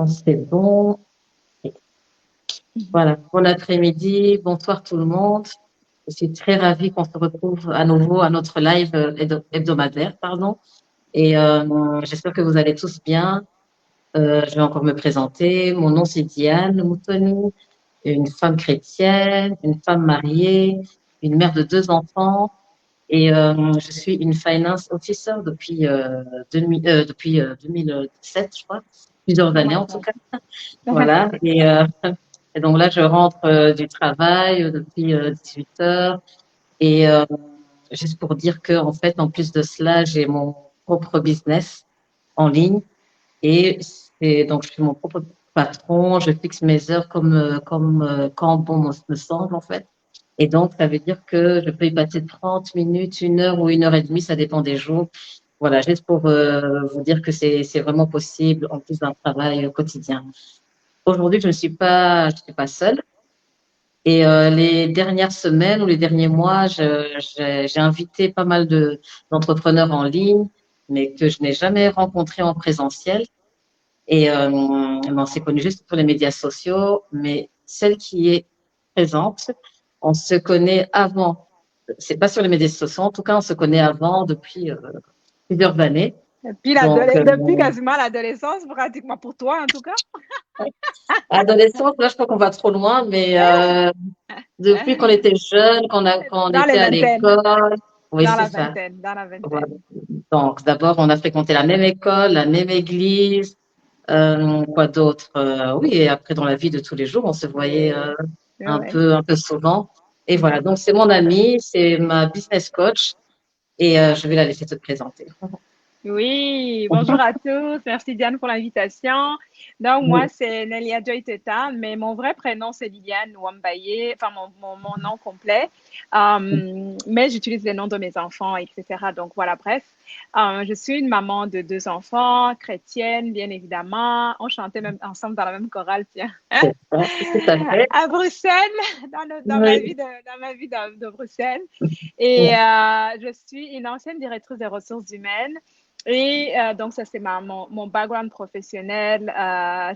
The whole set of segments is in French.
C'est bon. Voilà, bon après-midi, bonsoir tout le monde. Je suis très ravie qu'on se retrouve à nouveau à notre live hebdomadaire, pardon. Et j'espère que vous allez tous bien. Je vais encore me présenter. Mon nom c'est Diane Moutoni, une femme chrétienne, une femme mariée, une mère de 2 enfants. Et je suis une finance officer depuis 2007, je crois, plusieurs Oh années my en tout God. cas. Voilà. Et donc là, je rentre du travail depuis 18 heures. Et juste pour dire que, en fait, en plus de cela, j'ai mon propre business en ligne. Et donc, je suis mon propre patron. Je fixe mes heures comme quand bon me semble, en fait. Et donc, ça veut dire que je peux y passer 30 minutes, 1 heure ou 1 heure et demie, ça dépend des jours. Voilà, juste pour vous dire que c'est vraiment possible en plus d'un travail quotidien. Aujourd'hui, je ne suis pas seule. Et les dernières semaines ou les derniers mois, j'ai invité pas mal d'entrepreneurs en ligne, mais que je n'ai jamais rencontrés en présentiel. Et on s'est connus juste sur les médias sociaux, mais celle qui est présente, on se connaît avant. C'est pas sur les médias sociaux, en tout cas, on se connaît avant depuis plusieurs années. Donc, Depuis quasiment l'adolescence, pratiquement pour toi en tout cas. adolescence, là, je crois qu'on va trop loin, mais depuis qu'on était jeunes, quand on Dans les était à vingtaines, l'école, oui, dans c'est la ça. vingtaine, dans la Voilà. vingtaine. Donc, d'abord, on a fréquenté la même école, la même église, quoi d'autre? Oui, et après, dans la vie de tous les jours, on se voyait Oui, oui, oui. un peu souvent. Et voilà, Mhm. donc c'est mon amie, c'est ma business coach, et je vais la laisser te présenter. Oui, bonjour à tous. Merci Diane pour l'invitation. Donc, moi, c'est Nelia Joy Teta, mais mon vrai prénom, c'est Liliane Wambaye, enfin, mon nom complet. Mais j'utilise les noms de mes enfants, etc. Donc, voilà, bref. Je suis une maman de 2 enfants, chrétienne, bien évidemment. On chantait même ensemble dans la même chorale, tiens, C'est ça, tout à fait. à Bruxelles, dans ma Oui. vie de Bruxelles. Et je suis une ancienne directrice des ressources humaines. Et donc, ça, c'est mon background professionnel.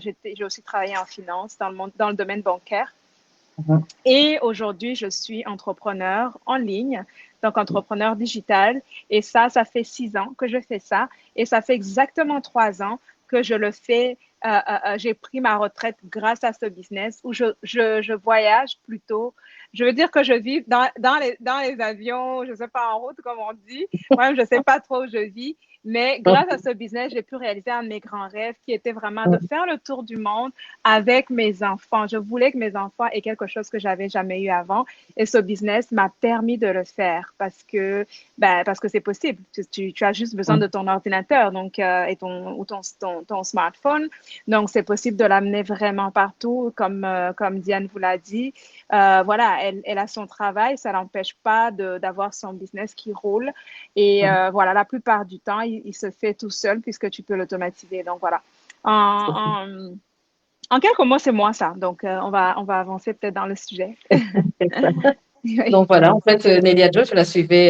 J'ai aussi travaillé en finance dans le domaine bancaire. Et aujourd'hui, je suis entrepreneur en ligne, donc entrepreneur digital. Et ça fait 6 ans que je fais ça. Et ça fait exactement 3 ans que je le fais. J'ai pris ma retraite grâce à ce business où je voyage plutôt. Je veux dire que je vis dans les avions, je ne sais pas en route, comme on dit. Moi-même, je ne sais pas trop où je vis. Mais grâce à ce business, j'ai pu réaliser un de mes grands rêves qui était vraiment de faire le tour du monde avec mes enfants. Je voulais que mes enfants aient quelque chose que j'avais jamais eu avant. Et ce business m'a permis de le faire parce que c'est possible. Tu as juste besoin de ton ordinateur ou ton smartphone. Donc, c'est possible de l'amener vraiment partout, comme Diane vous l'a dit. Voilà, elle a son travail, ça n'empêche pas d'avoir son business qui roule. Et voilà, la plupart du temps, il se fait tout seul puisque tu peux l'automatiser. Donc, voilà. En, en, en quelques mots, c'est moi ça. Donc, on va avancer peut-être dans le sujet. Oui. Donc voilà, en fait, Nelia Joy, je la suivais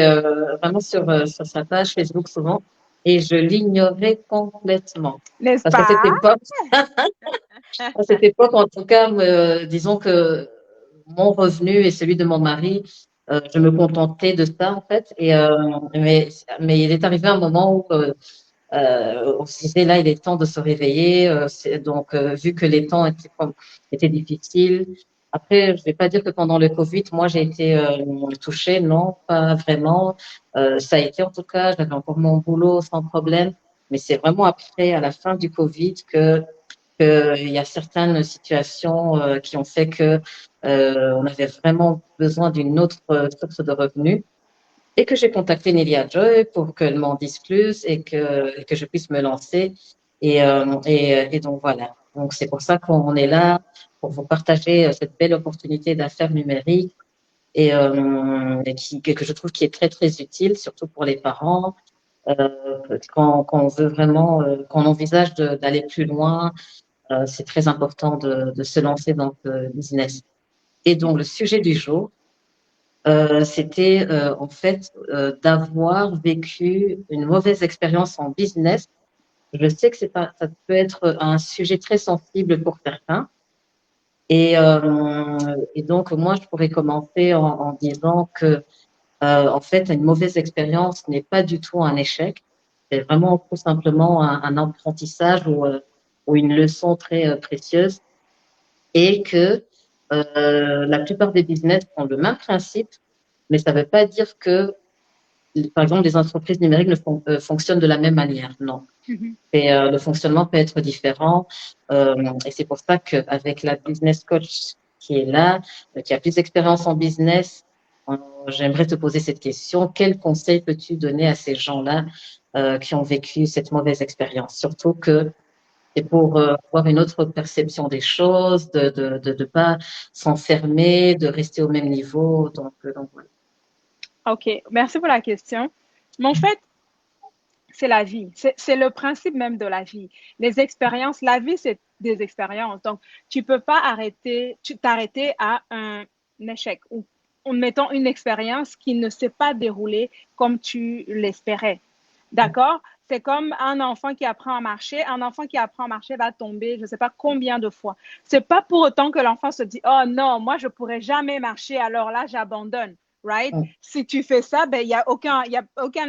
vraiment sur sa page Facebook souvent et je l'ignorais complètement. N'est-ce Parce qu'à cette pas? époque, en tout cas, disons que mon revenu et celui de mon mari, je me contentais de ça en fait. Mais il est arrivé un moment où on se disait là, il est temps de se réveiller. Donc, vu que les temps étaient difficiles. Après, je vais pas dire que pendant le Covid, moi, j'ai été touchée. Non, pas vraiment. Ça a été en tout cas, j'avais encore mon boulot sans problème. Mais c'est vraiment après, à la fin du Covid, il y a certaines situations qui ont fait que on avait vraiment besoin d'une autre source de revenus et que j'ai contacté Nelia Joy pour qu'elle m'en dise plus et que je puisse me lancer. Et donc voilà. Donc c'est pour ça qu'on est là pour vous partager cette belle opportunité d'affaires numériques que je trouve qui est très très utile, surtout pour les parents quand on veut vraiment, quand on envisage d'aller plus loin. C'est très important de se lancer dans ce business. Et donc le sujet du jour, c'était en fait d'avoir vécu une mauvaise expérience en business je sais que ça peut être un sujet très sensible pour certains. Et donc, moi, je pourrais commencer en disant que, en fait, une mauvaise expérience n'est pas du tout un échec. C'est vraiment tout simplement un apprentissage ou une leçon très précieuse. Et que la plupart des business ont le même principe, mais ça ne veut pas dire que, par exemple, les entreprises numériques fonctionnent de la même manière. Non. Mhm. Et le fonctionnement peut être différent. Et c'est pour ça qu'avec la business coach qui est là, qui a plus d'expérience en business, j'aimerais te poser cette question. Quel conseil peux-tu donner à ces gens-là qui ont vécu cette mauvaise expérience? Surtout que c'est pour avoir une autre perception des choses, de pas s'enfermer, de rester au même niveau. Donc voilà. OK, merci pour la question. Mais en fait, c'est la vie. C'est le principe même de la vie. Les expériences, la vie, c'est des expériences. Donc, tu peux pas t'arrêter à un échec ou en mettant une expérience qui ne s'est pas déroulée comme tu l'espérais. D'accord? C'est comme un enfant qui apprend à marcher. Un enfant qui apprend à marcher va tomber, je ne sais pas combien de fois. C'est pas pour autant que l'enfant se dit, oh non, moi, je pourrais jamais marcher, alors là, j'abandonne. Right? Si tu fais ça, ben, y a aucun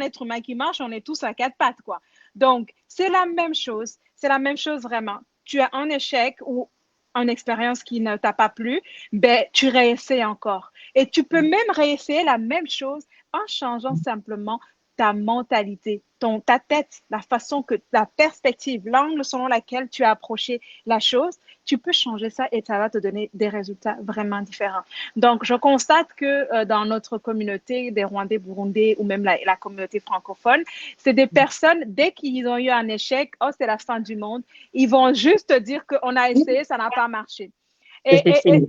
être humain qui marche, on est tous à quatre pattes, quoi. Donc, c'est la même chose. C'est la même chose vraiment. Tu as un échec ou une expérience qui ne t'a pas plu, ben, tu réessayes encore. Et tu peux même réessayer la même chose en changeant simplement ta mentalité, ta tête, la façon que, la perspective, l'angle selon lequel tu as approché la chose, tu peux changer ça et ça va te donner des résultats vraiment différents. Donc, je constate que dans notre communauté des Rwandais, Burundais ou même la communauté francophone, c'est des personnes, dès qu'ils ont eu un échec, oh, c'est la fin du monde, ils vont juste dire qu'on a essayé, ça n'a pas marché. Et c'est fini.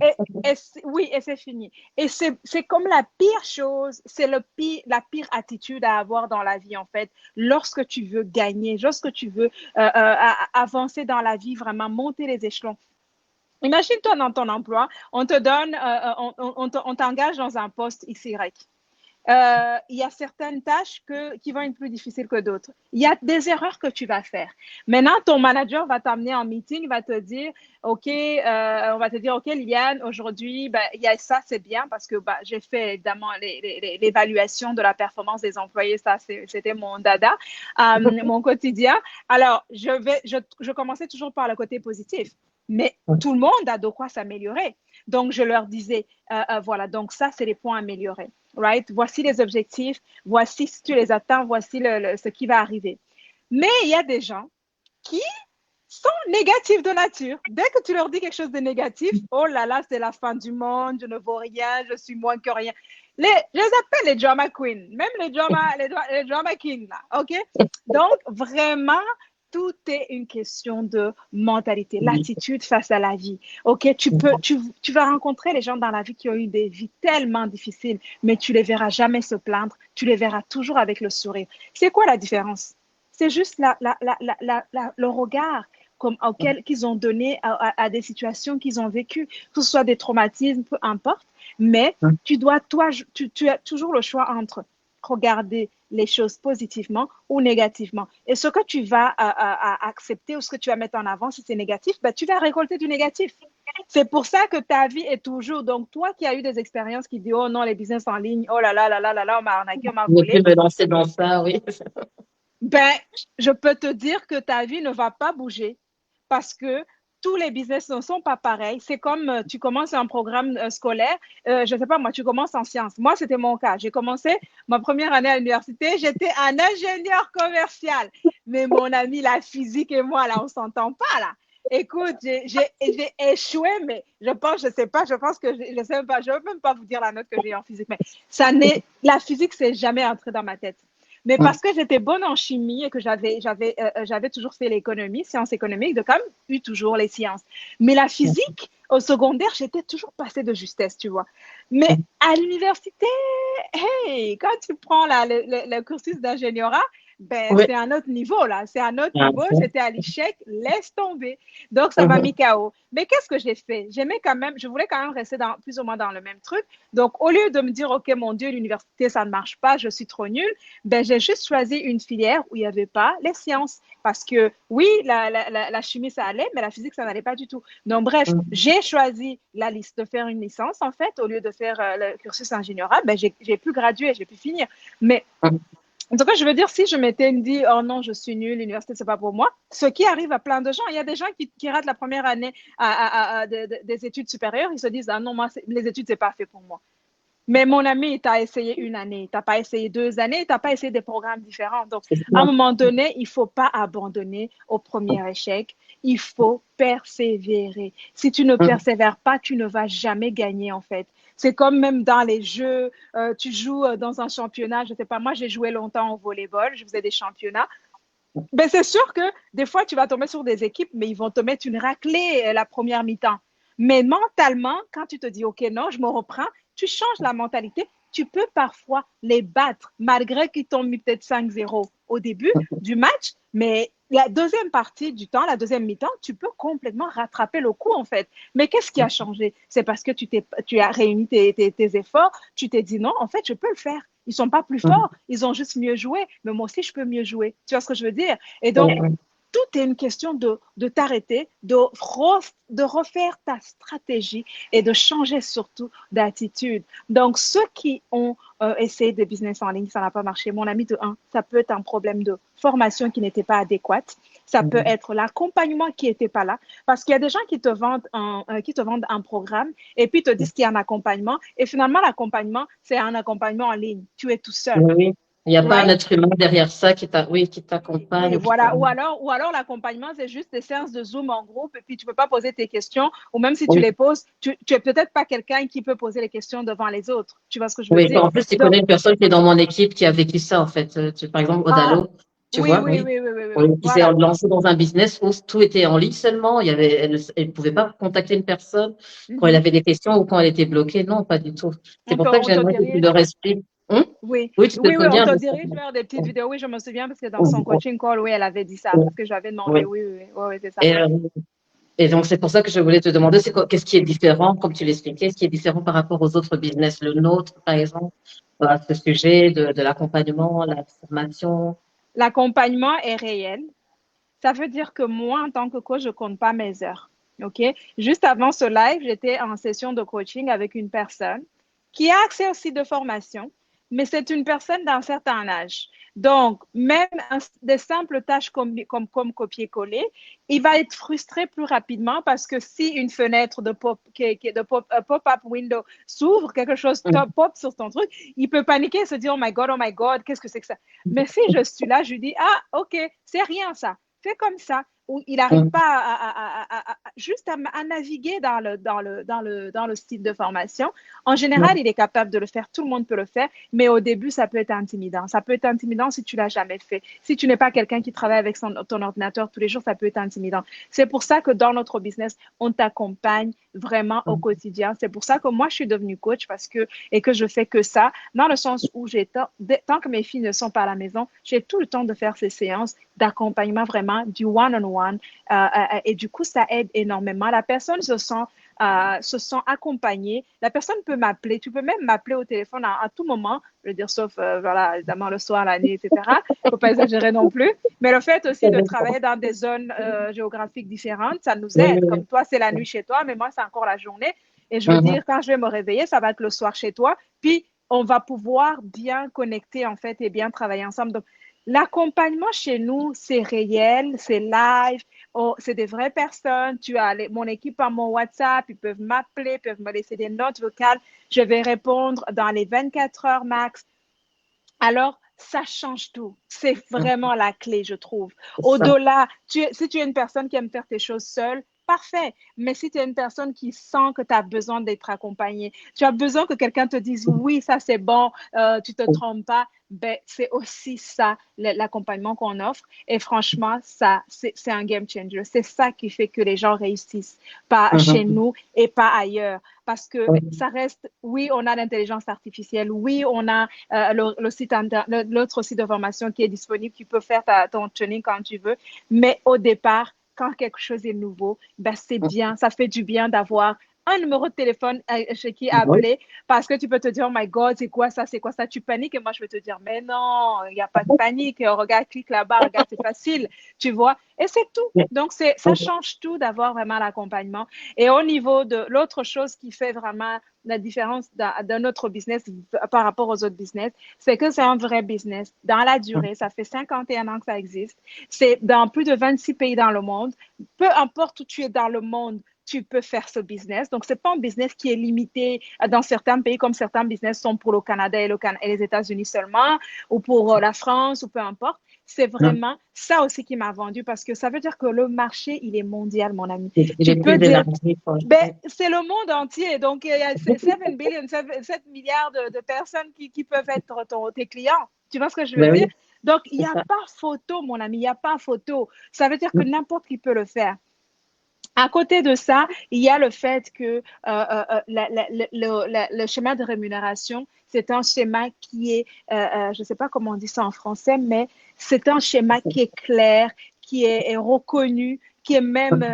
Oui, et c'est fini. Et c'est comme la pire chose, c'est la pire attitude à avoir dans la vie, en fait, lorsque tu veux gagner, lorsque tu veux avancer dans la vie, vraiment monter les échelons. Imagine-toi dans ton emploi, on te donne, on t'engage dans un poste XY. Il y a certaines tâches qui vont être plus difficiles que d'autres. Il y a des erreurs que tu vas faire. Maintenant, ton manager va t'amener en meeting, va te dire, OK, on va te dire, OK, Liane, aujourd'hui, ben, il y a ça, c'est bien parce que ben, j'ai fait évidemment l'évaluation de la performance des employés. Ça, c'était mon dada, mon quotidien. Alors, je commençais toujours par le côté positif. Mais tout le monde a de quoi s'améliorer. Donc, je leur disais, voilà, donc ça, c'est les points améliorés. Right? Voici les objectifs, voici si tu les atteins, voici ce qui va arriver. Mais il y a des gens qui sont négatifs de nature. Dès que tu leur dis quelque chose de négatif, oh là là, c'est la fin du monde, je ne vaux rien, je suis moins que rien. Je les appelle les drama queens, même les drama kings, là, OK? Donc, vraiment, tout est une question de mentalité, l'attitude face à la vie. OK, tu vas rencontrer les gens dans la vie qui ont eu des vies tellement difficiles, mais tu les verras jamais se plaindre, tu les verras toujours avec le sourire. C'est quoi la différence? C'est juste le regard auquel qu'ils ont donné à des situations qu'ils ont vécues, que ce soit des traumatismes, peu importe. Mais tu as toujours le choix entre regarder les choses positivement ou négativement. Et ce que tu vas accepter ou ce que tu vas mettre en avant, si c'est négatif, ben, tu vas récolter du négatif. C'est pour ça que ta vie est toujours. Donc, toi qui as eu des expériences qui disent, oh non, les business en ligne, oh là là là là là là, on m'a arnaqué, on m'a Je ne volé. plus me lancer dans ça, oui. Ben, je peux te dire que ta vie ne va pas bouger parce que tous les business ne sont pas pareils. C'est comme tu commences un programme scolaire, je ne sais pas, moi, tu commences en sciences. Moi, c'était mon cas. J'ai commencé ma première année à l'université, j'étais un ingénieur commercial. Mais mon ami, la physique et moi, là, on ne s'entend pas, là. Écoute, j'ai échoué, mais je pense, je sais pas, je pense que je sais pas, je ne veux même pas vous dire la note que j'ai en physique, mais la physique, c'est jamais entré dans ma tête. Mais parce que j'étais bonne en chimie et que j'avais toujours fait l'économie, sciences économiques, de quand même eu toujours les sciences. Mais la physique, au secondaire, j'étais toujours passée de justesse, tu vois. Mais à l'université, hey, quand tu prends le cursus d'ingénierat, ben, Oui. c'est un autre niveau, là. C'est un autre Ah, niveau. bon. J'étais à l'échec, laisse tomber. Donc, ça m'a mis Mhm. KO. Mais qu'est-ce que j'ai fait? J'aimais quand même, je voulais quand même rester dans, plus ou moins dans le même truc. Donc, au lieu de me dire, OK, mon Dieu, l'université, ça ne marche pas, je suis trop nulle, ben, j'ai juste choisi une filière où il n'y avait pas les sciences. Parce que oui, la chimie, ça allait, mais la physique, ça n'allait pas du tout. Donc, bref, Mhm. j'ai choisi la liste de faire une licence, en fait, au lieu de faire le cursus ingénieral, ben, j'ai pu graduer, j'ai pu finir. Mais en tout cas, je veux dire, si je m'étais dit, oh non, je suis nulle, l'université, c'est pas pour moi, ce qui arrive à plein de gens, il y a des gens qui ratent la première année des études supérieures, ils se disent, ah non, moi, les études, c'est pas fait pour moi. Mais mon ami, tu as essayé une année, tu n'as pas essayé 2 années, tu n'as pas essayé des programmes différents. Donc, C'est à un ça. moment donné, il ne faut pas abandonner au premier échec. Il faut persévérer. Si tu ne Mhm. persévères pas, tu ne vas jamais gagner, en fait. C'est comme même dans les jeux, tu joues dans un championnat, je ne sais pas, moi j'ai joué longtemps au volleyball, je faisais des championnats. Ben, c'est sûr que des fois, tu vas tomber sur des équipes, mais ils vont te mettre une raclée la première mi-temps. Mais mentalement, quand tu te dis, OK, non, je me reprends, tu changes la mentalité. Tu peux parfois les battre, malgré qu'ils t'ont mis peut-être 5-0 au début du match. Mais la deuxième partie du temps, la deuxième mi-temps, tu peux complètement rattraper le coup, en fait. Mais qu'est-ce qui a changé? C'est parce que tu as réuni tes efforts, tu t'es dit, non, en fait, je peux le faire. Ils ne sont pas plus Mhm. forts, ils ont juste mieux joué, mais moi aussi, je peux mieux jouer. Tu vois ce que je veux dire? Et donc, Ouais. tout est une question de t'arrêter, de refaire ta stratégie et de changer surtout d'attitude. Donc, ceux qui ont essayé des business en ligne, ça n'a pas marché. Mon ami, de un, ça peut être un problème de formation qui n'était pas adéquate. Ça peut Mhm. être l'accompagnement qui n'était pas là. Parce qu'il y a des gens qui te vendent un programme et puis te disent qu'il y a un accompagnement. Et finalement, l'accompagnement, c'est un accompagnement en ligne. Tu es tout seul. Oui, oui. Il n'y a pas un Right? être humain derrière ça oui, qui Oui, t'accompagne ou qui t'a. voilà. Ou alors l'accompagnement, c'est juste des séances de Zoom en groupe et puis tu ne peux pas poser tes questions. Ou même si tu Oui, les poses, tu es peut-être pas quelqu'un qui peut poser les questions devant les autres. Tu vois ce que je veux oui. dire? En plus, tu Donc, connais une personne qui est dans mon équipe qui a vécu ça, en fait. Par exemple, ah, Odalo, tu oui, vois, oui, oui. oui, oui, oui, oui, Oui, oui. qui s'est Voilà. lancée dans un business où tout était en ligne seulement. Elle ne pouvait pas contacter une personne quand elle Mhm. avait des questions ou quand elle était bloquée. Non, pas du tout. C'est pour ça que On te j'aimerais que tu dirige. leur expliques. Oui, Oui, tu te oui, oui, on souviens te de ça. dirige vers des petites vidéos. Oui, je me souviens parce que dans son Oui, coaching call, oui, elle avait dit ça. oui, Parce que j'avais demandé, oui. oui, oui, oui, oui, oui, c'est ça. Et, et donc, c'est pour ça que je voulais te demander, qu'est-ce qui est différent, comme tu l'expliquais, ce qui est différent par rapport aux autres business, le nôtre, par exemple, à ce sujet de l'accompagnement, la formation. L'accompagnement est réel. Ça veut dire que moi, en tant que coach, je ne compte pas mes heures. OK? Juste avant ce live, j'étais en session de coaching avec une personne qui a accès aussi de formation, mais c'est une personne d'un certain âge. Donc, même des simples tâches comme copier-coller, il va être frustré plus rapidement parce que si une fenêtre pop-up window s'ouvre, quelque chose pop sur ton truc, il peut paniquer et se dire, oh my God, qu'est-ce que c'est que ça? Mais si je suis là, je lui dis, ah, OK, c'est rien ça. Fais comme ça, où il n'arrive pas juste à naviguer dans le style de formation. En général, il est capable de le faire. Tout le monde peut le faire, mais au début, ça peut être intimidant. Ça peut être intimidant si tu l'as jamais fait. Si tu n'es pas quelqu'un qui travaille avec ton ordinateur tous les jours, ça peut être intimidant. C'est pour ça que dans notre business, on t'accompagne vraiment au quotidien. C'est pour ça que moi, je suis devenue coach et que je fais que ça, dans le sens où tant que mes filles ne sont pas à la maison, j'ai tout le temps de faire ces séances d'accompagnement vraiment du one-on-one. Et du coup, ça aide énormément. La personne se sent accompagnée. La personne peut m'appeler. Tu peux même m'appeler au téléphone à tout moment. Je veux dire, sauf, voilà, évidemment, le soir, la nuit, etc. Il ne faut pas exagérer non plus. Mais le fait aussi de travailler dans des zones géographiques différentes, ça nous Oui, oui, aide. oui. Comme toi, c'est la nuit chez toi, mais moi, c'est encore la journée. Et je veux Mhm. dire, quand je vais me réveiller, ça va être le soir chez toi. Puis, on va pouvoir bien connecter, en fait, et bien travailler ensemble. Donc, l'accompagnement chez nous, c'est réel, c'est live, oh, c'est des vraies personnes. Tu as mon équipe à mon WhatsApp, ils peuvent m'appeler, peuvent me laisser des notes vocales. Je vais répondre dans les 24 heures max. Alors, ça change tout. C'est Mhm. vraiment la clé, je trouve. C'est ça. Au-delà, si tu es une personne qui aime faire tes choses seule, parfait. Mais si tu es une personne qui sent que tu as besoin d'être accompagnée, tu as besoin que quelqu'un te dise oui, ça c'est bon, tu te trompes pas, ben, c'est aussi ça, l'accompagnement qu'on offre. Et franchement, ça, c'est un game changer. C'est ça qui fait que les gens réussissent, pas chez nous et pas ailleurs. Parce que ça reste, oui, on a l'intelligence artificielle, oui, on a l'autre site de formation qui est disponible, tu peux faire ton training quand tu veux, mais au départ, quand quelque chose est nouveau, ben c'est bien, ça fait du bien d'avoir un numéro de téléphone chez qui appeler parce que tu peux te dire, oh my God, c'est quoi ça, c'est quoi ça, tu paniques et moi je vais te dire, mais non, il n'y a pas de panique, regarde, clique là-bas, regarde, c'est facile, tu vois, et c'est tout. Donc, ça change tout d'avoir vraiment l'accompagnement. Et au niveau de l'autre chose qui fait vraiment la différence de notre business par rapport aux autres business, c'est que c'est un vrai business. Dans la durée, ça fait 51 ans que ça existe. C'est dans plus de 26 pays dans le monde. Peu importe où tu es dans le monde, tu peux faire ce business. Donc, ce n'est pas un business qui est limité dans certains pays, comme certains business sont pour le Canada et les États-Unis seulement, ou pour la France, ou peu importe. C'est vraiment ça aussi qui m'a vendu parce que ça veut dire que le marché, il est mondial, mon ami. Tu peux dire, ben, c'est le monde entier. Donc, il y a 7 milliards de personnes qui peuvent être tes clients. Tu vois ce que je veux dire? Donc, il n'y a pas photo, mon ami, il n'y a pas photo. Ça veut dire que n'importe qui peut le faire. À côté de ça, il y a le fait que le schéma de rémunération, c'est un schéma qui est, je ne sais pas comment on dit ça en français, mais c'est un schéma qui est clair, qui est reconnu, qui est même,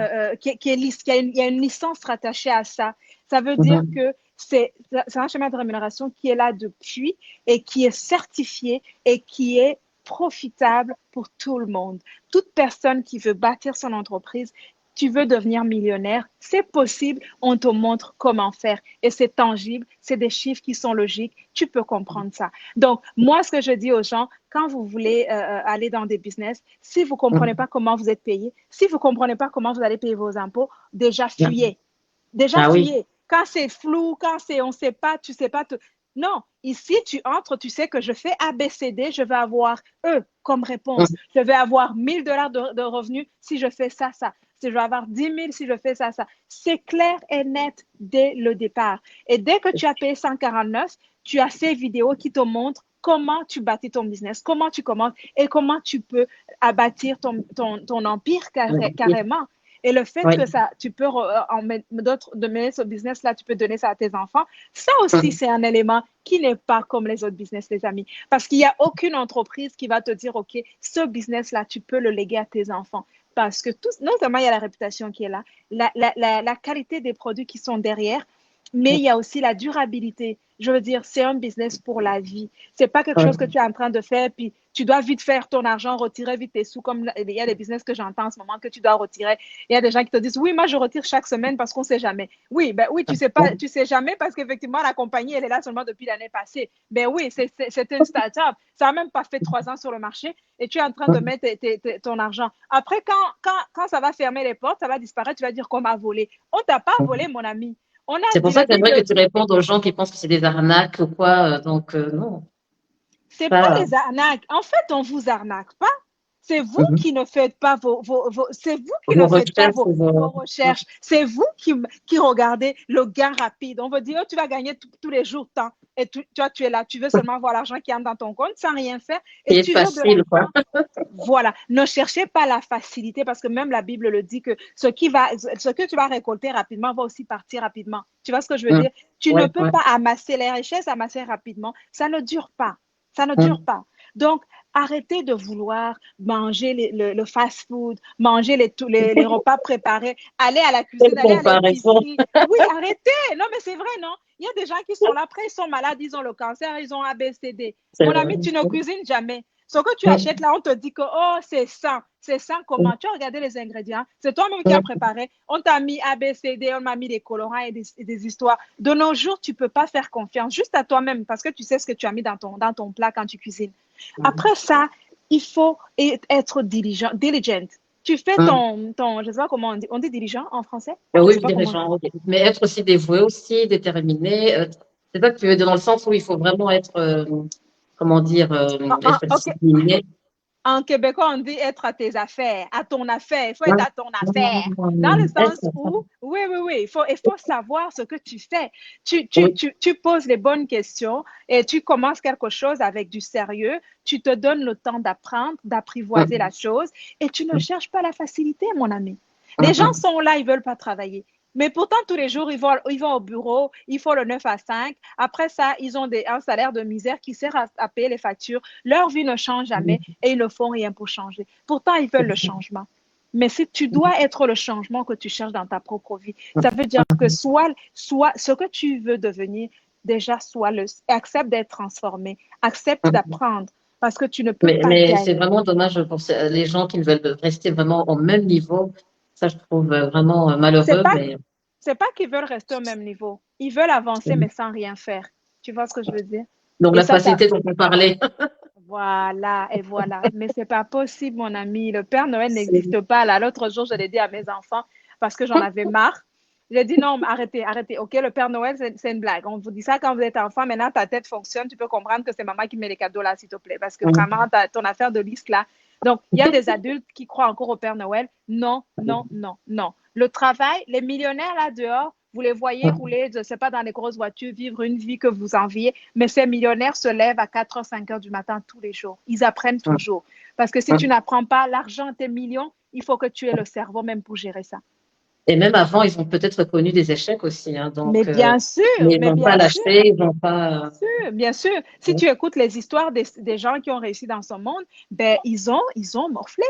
il y a une licence rattachée à ça. Ça veut dire que c'est un schéma de rémunération qui est là depuis et qui est certifié et qui est profitable pour tout le monde. Toute personne qui veut bâtir son entreprise, tu veux devenir millionnaire, c'est possible, on te montre comment faire. Et c'est tangible, c'est des chiffres qui sont logiques, tu peux comprendre ça. Donc, moi, ce que je dis aux gens, quand vous voulez aller dans des business, si vous ne comprenez pas comment vous êtes payé, si vous ne comprenez pas comment vous allez payer vos impôts, déjà fuyez. Déjà fuyez. Quand c'est flou, quand c'est on ne sait pas, tu ne sais pas. Non, ici, tu entres, tu sais que je fais ABCD, je vais avoir E comme réponse. Je vais avoir 1 000 $ de revenus si je fais ça, ça. Si je vais avoir 10 000 si je fais ça, ça. C'est clair et net dès le départ. Et dès que tu as payé 149, tu as ces vidéos qui te montrent comment tu bâtis ton business, comment tu commences et comment tu peux bâtir ton empire carrément. Et le fait que ça, tu peux donner ce business-là, tu peux donner ça à tes enfants, ça aussi, c'est un élément qui n'est pas comme les autres business, les amis. Parce qu'il n'y a aucune entreprise qui va te dire, OK, ce business-là, tu peux le léguer à tes enfants. Parce que non seulement il y a la réputation qui est là, la qualité des produits qui sont derrière, mais il y a aussi la durabilité. Je veux dire, c'est un business pour la vie. C'est pas quelque chose que tu es en train de faire, puis tu dois vite faire ton argent, retirer vite tes sous, comme il y a des business que j'entends en ce moment que tu dois retirer. Il y a des gens qui te disent, oui, moi, je retire chaque semaine parce qu'on ne sait jamais. Oui, ben oui, tu sais jamais parce qu'effectivement, la compagnie, elle est là seulement depuis l'année passée. Ben oui, c'est une start-up. Ça n'a même pas fait 3 ans sur le marché et tu es en train de mettre ton argent. Après, quand ça va fermer les portes, ça va disparaître, tu vas dire qu'on m'a volé. On ne t'a pas volé, mon ami. C'est pour ça que j'aimerais que tu répondes aux gens qui pensent que c'est des arnaques ou quoi. Donc, non. C'est pas les arnaques. En fait, on vous arnaque pas. C'est vous qui ne faites pas c'est vous qui ne faites pas vos recherches. C'est vous qui regardez le gain rapide. On veut dire, oh, tu vas gagner tous les jours tant. Et tu es là. Tu veux seulement voir l'argent qui entre dans ton compte sans rien faire. Et tu facile, quoi. Voilà. Ne cherchez pas la facilité parce que même la Bible le dit que ce que tu vas récolter rapidement va aussi partir rapidement. Tu vois ce que je veux dire? Tu ne peux pas amasser les richesses, amasser rapidement. Ça ne dure pas. Ça ne dure pas. Donc, arrêtez de vouloir manger le fast-food, manger les repas préparés, aller à la cuisine, aller à l'épicerie. Oui, arrêtez. Non, mais c'est vrai, non? Il y a des gens qui sont là, après, ils sont malades, ils ont le cancer, ils ont ABCD. Mon ami, tu ne cuisines jamais. Ce que tu achètes là, on te dit que, oh, c'est ça. C'est ça comment? Tu as regardé les ingrédients. C'est toi-même qui as préparé. On t'a mis ABCD, on m'a mis des colorants et des histoires. De nos jours, tu ne peux pas faire confiance juste à toi-même parce que tu sais ce que tu as mis dans ton plat quand tu cuisines. Après ça, il faut être diligent. Tu fais je ne sais pas comment on dit diligent en français? Oui, diligent. Mais être aussi dévoué aussi, déterminé. C'est ça que tu veux dire dans le sens où il faut vraiment être, comment dire, être discipliné. En québécois, on dit être à tes affaires, à ton affaire. Il faut être à ton affaire. Dans le Être, sens où, oui, il faut savoir ce que tu fais. oui. Tu poses les bonnes questions et tu commences quelque chose avec du sérieux. Tu te donnes le temps d'apprendre, d'apprivoiser la chose et tu ne cherches pas la facilité, mon ami. Les gens sont là, ils ne veulent pas travailler. Mais pourtant, tous les jours, ils vont au bureau, ils font le 9 à 5. Après ça, ils ont un salaire de misère qui sert à payer les factures. Leur vie ne change jamais et ils ne font rien pour changer. Pourtant, ils veulent le changement. Mais si tu dois être le changement que tu cherches dans ta propre vie, ça veut dire que soit ce que tu veux devenir, déjà, accepte d'être transformé, accepte d'apprendre parce que tu ne peux pas Mais c'est gagner. vraiment dommage pour les gens qui veulent rester vraiment au même niveau. Ça, je trouve vraiment C'est malheureux. pas, Mais c'est pas qu'ils veulent rester au même niveau. Ils veulent avancer, mais sans rien faire. Tu vois ce que je veux dire? donc Et la ça, facilité dont on parlait, voilà, et voilà. Mais c'est pas possible, mon ami. Le Père Noël c'est n'existe pas. Là, l'autre jour, je l'ai dit à mes enfants parce que j'en avais marre. J'ai dit non, arrêtez, arrêtez. OK, le Père Noël, c'est une blague. On vous dit ça quand vous êtes enfant. Maintenant, ta tête fonctionne. Tu peux comprendre que c'est maman qui met les cadeaux là, s'il te plaît. Parce que vraiment, ton affaire de liste là. Donc, il y a des adultes qui croient encore au Père Noël. Non, non, non, non. Le travail, les millionnaires là dehors, vous les voyez rouler, je ne sais pas, dans les grosses voitures, vivre une vie que vous enviez, mais ces millionnaires se lèvent à 4h, 5h du matin tous les jours. Ils apprennent toujours. Parce que si tu n'apprends pas l'argent, tes millions, il faut que tu aies le cerveau même pour gérer ça. et même avant, ils ont peut-être connu des échecs aussi, hein, Mais donc bien sûr, mais ils mais vont pas bien sûr, lâcher, ils vont pas. bien sûr. Si tu écoutes les histoires des gens qui ont réussi dans ce monde, ben, ils ont morflé,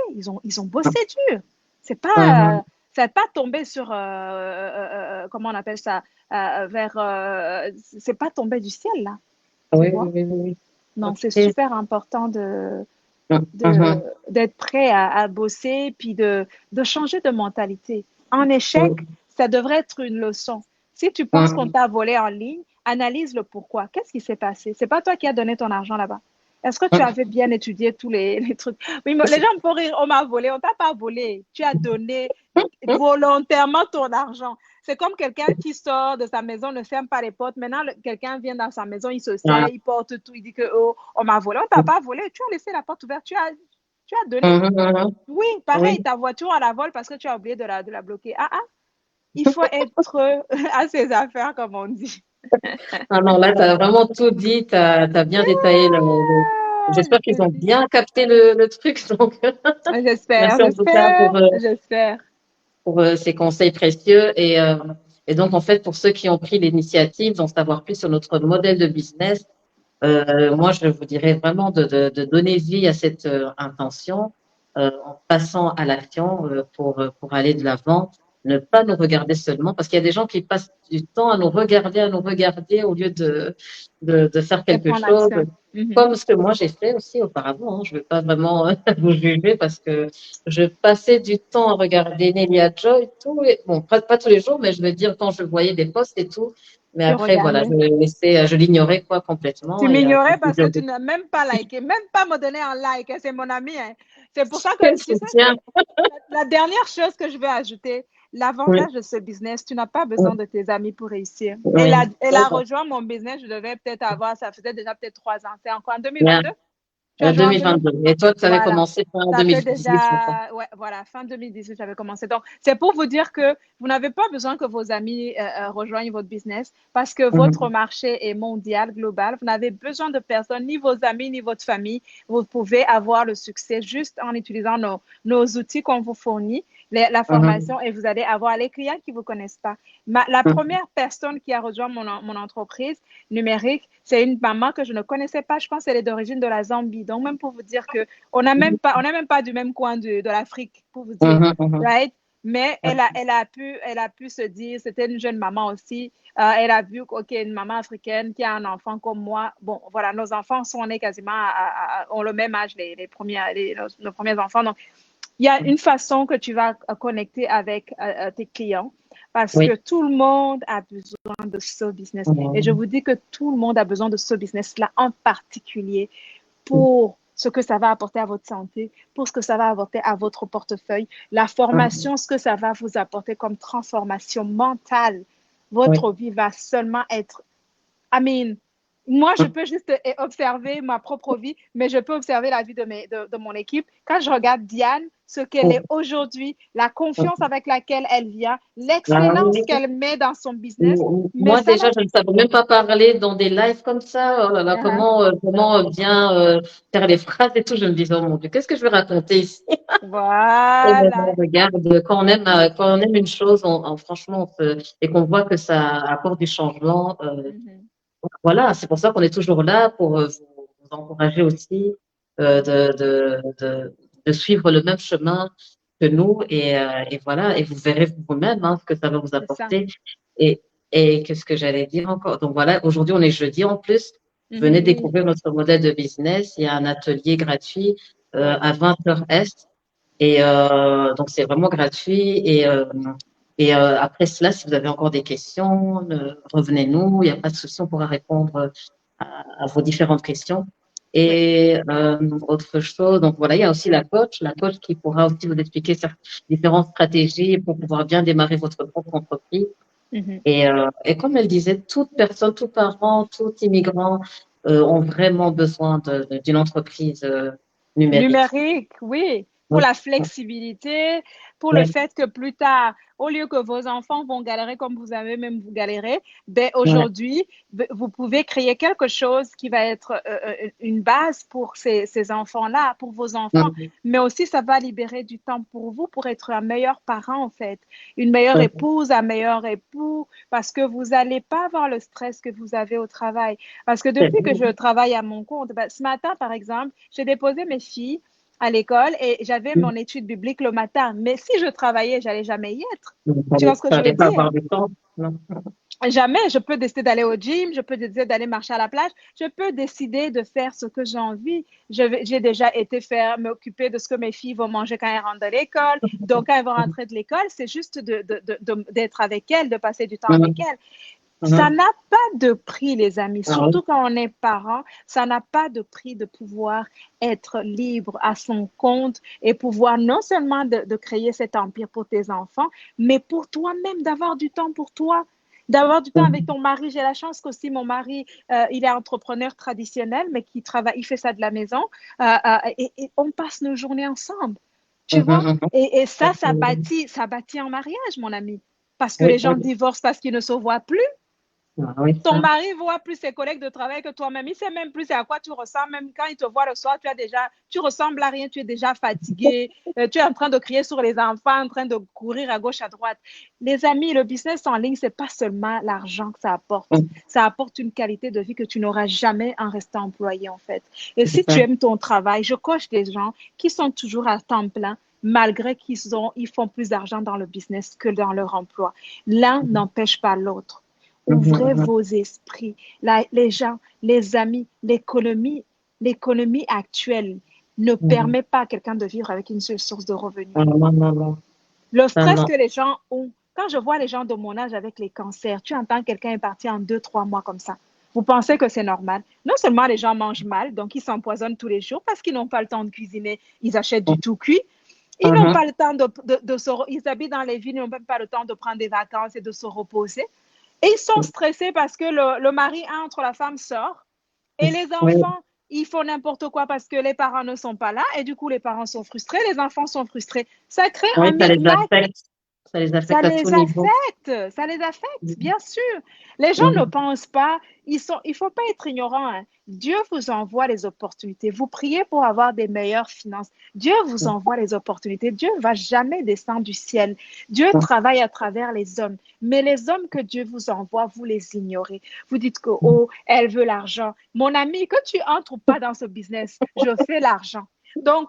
ils ont bossé dur. C'est pas, ça n'est pas tombé sur, comment on appelle ça, c'est pas tombé du ciel, là, tu Oui, oui, vois. oui, oui. Donc, c'est Ok. super important Mhm. d'être prêt à bosser, puis de changer de mentalité. En échec, Oui. ça devrait être une leçon. Si tu penses qu'on Mhm. t'a volé en ligne, analyse le pourquoi. Qu'est-ce qui s'est passé? C'est pas toi qui as donné ton argent là-bas. Est-ce que tu avais bien étudié tous les trucs? Oui, mais les gens me font rire, on m'a volé, on t'a pas volé. Tu as donné volontairement ton argent. C'est comme quelqu'un qui sort de sa maison, ne ferme pas les portes. Maintenant, quelqu'un vient dans sa maison, il se Ah. sert, il porte tout, il dit que oh, on m'a volé. On t'a pas volé, tu as laissé la porte ouverte, tu as donné. Mhm, mhm. Oui, Oui. pareil, ta voiture, on la vole parce que tu as oublié de la bloquer. Ah, ah, il faut être à ses affaires, comme on dit. Ah non, là, tu as vraiment tout dit, tu as bien détaillé J'espère qu'ils ont bien capté le truc. Donc, J'espère, merci en tout cas j'espère, j'espère. pour ces conseils précieux. Et donc, en fait, pour ceux qui ont pris l'initiative d'en savoir plus sur notre modèle de business, moi, je vous dirais vraiment de donner vie à cette intention en passant à l'action pour aller de l'avant. Ne pas nous regarder seulement, parce qu'il y a des gens qui passent du temps à nous regarder au lieu de faire Et quelque prendre chose, action. Mhm. comme ce que moi j'ai fait aussi auparavant. Hein. Je ne veux pas vraiment vous juger parce que je passais du temps à regarder Nelia Joy, bon, pas tous les jours, mais je veux dire quand je voyais des posts et tout. Mais Tu après, voilà, regardais. je l'ignorais quoi complètement. Tu Et m'ignorais quand parce que tu n'as même pas liké, même pas me donné un like. Hein, c'est mon ami. Hein. C'est pour ça quel que, tu sais, soutien. la dernière chose que je vais ajouter, Oui, l'avantage de ce business, tu n'as pas besoin oui, de tes amis pour réussir. Elle oui. a, elle a rejoint mon business, je devais peut-être avoir, ça faisait déjà peut-être 3 ans. C'est encore en Bien. 2022? Tu as joint en 2000. 2022. Et toi, tu avais Voilà. commencé en Ça fait 2018, je crois. déjà, ouais, voilà, fin 2018, j'avais commencé. Donc, c'est pour vous dire que vous n'avez pas besoin que vos amis rejoignent votre business parce que votre Mhm, marché est mondial, global. Vous n'avez besoin de personne, ni vos amis, ni votre famille. Vous pouvez avoir le succès juste en utilisant nos outils qu'on vous fournit, la mhm, formation, et vous allez avoir les clients qui ne vous connaissent pas. La mhm, première personne qui a rejoint mon entreprise numérique, c'est une maman que je ne connaissais pas. Je pense qu'elle est d'origine de la Zambie. Donc, même pour vous dire que on n'a même pas du même coin de l'Afrique, pour vous dire, mhm, mhm. right? Mais elle a pu se dire, c'était une jeune maman aussi. Elle a vu, OK, une maman africaine qui a un enfant comme moi. Bon, voilà, nos enfants sont nés quasiment, ont le même âge, nos premiers enfants. Donc, il y a une façon que tu vas connecter avec tes clients parce que Oui. tout le monde a besoin de ce business. Et je Mhm, vous dis que tout le monde a besoin de ce business-là en particulier pour ce que ça va apporter à votre santé, pour ce que ça va apporter à votre portefeuille, la mhm. formation, ce que ça va vous apporter comme transformation mentale. Oui. Votre vie va seulement être, I mean, Moi, je peux juste observer ma propre vie, mais je peux observer la vie de mon équipe. Quand je regarde Diane, ce qu'elle est aujourd'hui, la confiance avec laquelle elle vient, Ah l'excellence oui. qu'elle met dans son business, mais Moi, ça déjà, n'a... je ne savais même pas parler dans des lives comme ça. Oh là là, Uh-huh. comment bien faire les phrases et tout. Je me disais, oh mon Dieu, qu'est-ce que je vais raconter ici? Et Voilà. regarde, quand on aime une chose, franchement, et qu'on voit que ça apporte du changement, Mhm. voilà, c'est pour ça qu'on est toujours là pour vous encourager aussi de suivre le même chemin que nous et voilà, et vous verrez vous-même ce que ça va vous C'est ça. apporter. Et, et qu'est-ce que j'allais dire encore? Donc voilà, aujourd'hui on est jeudi en plus. Venez Oui. découvrir notre modèle de business. Il y a un atelier gratuit à 20h Est. Et donc c'est vraiment gratuit. Et après cela, si vous avez encore des questions, revenez-nous. Il n'y a pas de souci, on pourra répondre à vos différentes questions. Oui. Et autre chose, donc voilà, il y a aussi la coach qui pourra aussi vous expliquer différentes stratégies pour pouvoir bien démarrer votre propre entreprise. Mhm. Et comme elle disait, toute personne, tout parent, tout immigrant ont vraiment besoin d'une entreprise numérique. Numérique, oui, pour Oui, la flexibilité, pour le oui, fait que plus tard, au lieu que vos enfants vont galérer comme vous avez même vous galéré, ben oui, aujourd'hui, vous pouvez créer quelque chose qui va être une base pour ces enfants-là, pour vos enfants, oui, mais aussi ça va libérer du temps pour vous pour être un meilleur parent en fait, une meilleure oui, épouse, un meilleur époux, parce que vous n'allez pas avoir le stress que vous avez au travail. Parce que c'est depuis que vrai. je travaille à mon compte, ben, ce matin par exemple, j'ai déposé mes filles à l'école et j'avais mon étude biblique le matin. Mais si je travaillais, j'allais jamais y être. Tu vois ce que je veux Fallait pas dire? avoir du temps. Non. Jamais. Je peux décider d'aller au gym, je peux décider d'aller marcher à la plage, je peux décider de faire ce que j'ai envie. J'ai déjà été faire m'occuper de ce que mes filles vont manger quand elles rentrent de l'école. Donc, quand elles vont rentrer de l'école, c'est juste d'être avec elles, de passer du temps avec Mhm, elles. Ça mhm. n'a pas de prix, les amis, Ah oui. surtout quand on est parent, ça n'a pas de prix de pouvoir être libre à son compte et pouvoir non seulement de créer cet empire pour tes enfants, mais pour toi-même, d'avoir du temps pour toi, d'avoir du temps avec Mhm, ton mari. J'ai la chance qu'aussi mon mari, il est entrepreneur traditionnel, mais qui travaille, il fait ça de la maison, et on passe nos journées ensemble, tu vois? mhm, Et ça, mhm. ça bâtit un mariage, mon ami, parce que Oui, les gens oui. divorcent parce qu'ils ne se voient plus. Ah oui, Ton ça. mari voit plus ses collègues de travail que toi-même. Il sait même plus à quoi tu ressembles. Même quand il te voit le soir, tu ressembles à rien. Tu es déjà fatigué. Tu es en train de crier sur les enfants, en train de courir à gauche, à droite. Les amis, le business en ligne, c'est pas seulement l'argent que ça apporte. Mhm, Ça apporte une qualité de vie que tu n'auras jamais en restant employé, en fait. Et c'est si tu ça. aimes ton travail, je coche des gens qui sont toujours à temps plein, malgré ils font plus d'argent dans le business que dans leur emploi. L'un n'empêche pas l'autre. Mhm, Ouvrez mhm. vos esprits. Les gens, les amis, l'économie actuelle ne Mhm. permet pas à quelqu'un de vivre avec une seule source de revenus. Ah non, non, non. Le Ça, stress non. que les gens ont, quand je vois les gens de mon âge avec les cancers, tu entends quelqu'un est parti en 2, 3 mois comme ça. Vous pensez que c'est normal? Non seulement les gens mangent mal, donc ils s'empoisonnent tous les jours parce qu'ils n'ont pas le temps de cuisiner, ils achètent du tout cuit. Ils n'ont Mhm, pas le temps ils habitent dans les villes, ils n'ont même pas le temps de prendre des vacances et de se reposer. Et ils sont stressés parce que le mari entre, la femme sort. Et les oui. enfants, ils font n'importe quoi parce que les parents ne sont pas là. Et du coup, les parents sont frustrés, les enfants sont frustrés. Ça crée Oui, un micmac. ça les Ça affecte à tout les niveau. affecte, ça les affecte, bien sûr. Les gens ne Mhm, pensent pas, il faut pas être ignorant, hein. Dieu vous envoie les opportunités. Vous priez pour avoir des meilleures finances. Dieu vous mhm, envoie les opportunités. Dieu ne va jamais descendre du ciel. Dieu travaille à travers les hommes. Mais les hommes que Dieu vous envoie, vous les ignorez. Vous dites que, mhm. oh, elle veut l'argent. Mon ami, que tu entres ou pas dans ce business, je fais l'argent. Donc,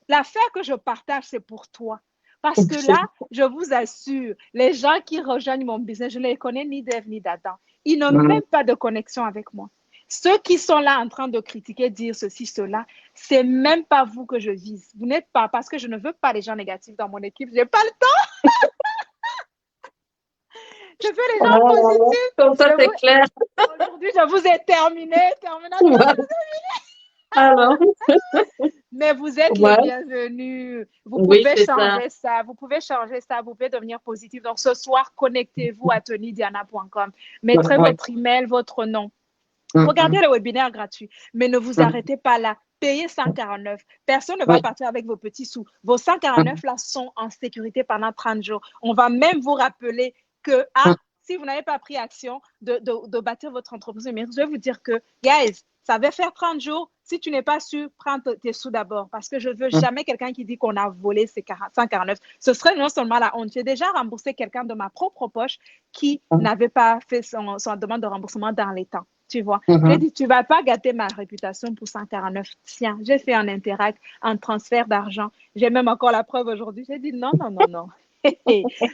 l'affaire que je partage, c'est pour toi. Parce que là, je vous assure, les gens qui rejoignent mon business, je ne les connais ni d'Ève ni d'Adam. Ils n'ont Mhm. même pas de connexion avec moi. Ceux qui sont là en train de critiquer, dire ceci, cela, c'est même pas vous que je vise. Vous n'êtes pas, parce que je ne veux pas les gens négatifs dans mon équipe. J'ai pas le temps. Je veux les Ah, gens positifs. comme ça, c'est clair. Aujourd'hui, je vous ai terminé. Alors, Mais vous êtes les ouais, bienvenus. Vous oui, pouvez c'est ça. changer ça. Vous pouvez changer ça. Vous pouvez devenir positif. Donc, ce soir, connectez-vous à tonydiana.com. Mettrez Ouais. votre email, votre nom. Regardez le webinaire gratuit, mais ne vous arrêtez pas là. Payez 149. Personne ne va Oui. partir avec vos petits sous. Vos 149 là sont en sécurité pendant 30 jours. On va même vous rappeler que si vous n'avez pas pris action de bâtir votre entreprise, mais je vais vous dire que, guys, ça va faire 30 jours. Si tu n'es pas sûr, prends tes sous d'abord. Parce que je ne veux jamais quelqu'un qui dit qu'on a volé ses 149. Ce serait non seulement la honte. J'ai déjà remboursé quelqu'un de ma propre poche qui n'avait pas fait son demande de remboursement dans les temps. Tu vois, j'ai dit, tu ne vas pas gâter ma réputation pour 149. Tiens, j'ai fait un interact, un transfert d'argent. J'ai même encore la preuve aujourd'hui. J'ai dit, non, non, non, non.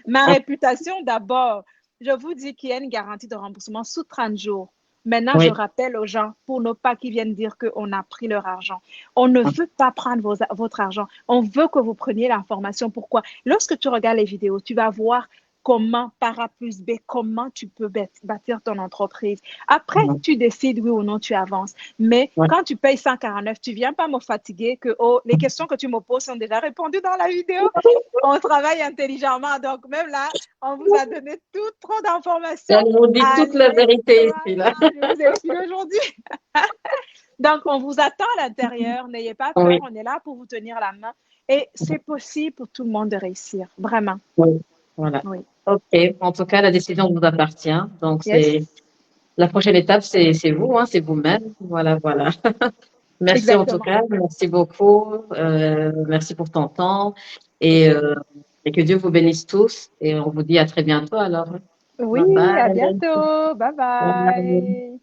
Ma réputation d'abord. Je vous dis qu'il y a une garantie de remboursement sous 30 jours. Maintenant, je rappelle aux gens pour ne pas qu'ils viennent dire qu'on a pris leur argent. On ne veut pas prendre votre argent. On veut que vous preniez l'information. Pourquoi? Lorsque tu regardes les vidéos, tu vas voir comment, par A plus B, comment tu peux bâtir ton entreprise. Après, tu décides oui ou non, tu avances. Mais quand tu payes 149, tu ne viens pas me fatiguer que les questions que tu me poses sont déjà répondues dans la vidéo. On travaille intelligemment. Donc, même là, on vous a donné trop d'informations. Elle vous dit toute la vérité ici, là. Je vous explique aujourd'hui. Donc, on vous attend à l'intérieur. N'ayez pas peur. On est là pour vous tenir la main. Et c'est possible pour tout le monde de réussir. Vraiment. Oui. Voilà. Oui. OK. En tout cas, la décision vous appartient. Donc, la prochaine étape, c'est vous, c'est vous-même. Voilà, voilà. Merci en tout cas. Merci beaucoup. Merci pour ton temps. Et que Dieu vous bénisse tous. Et on vous dit à très bientôt alors. Oui, Bye bye. à bientôt. Bye bye.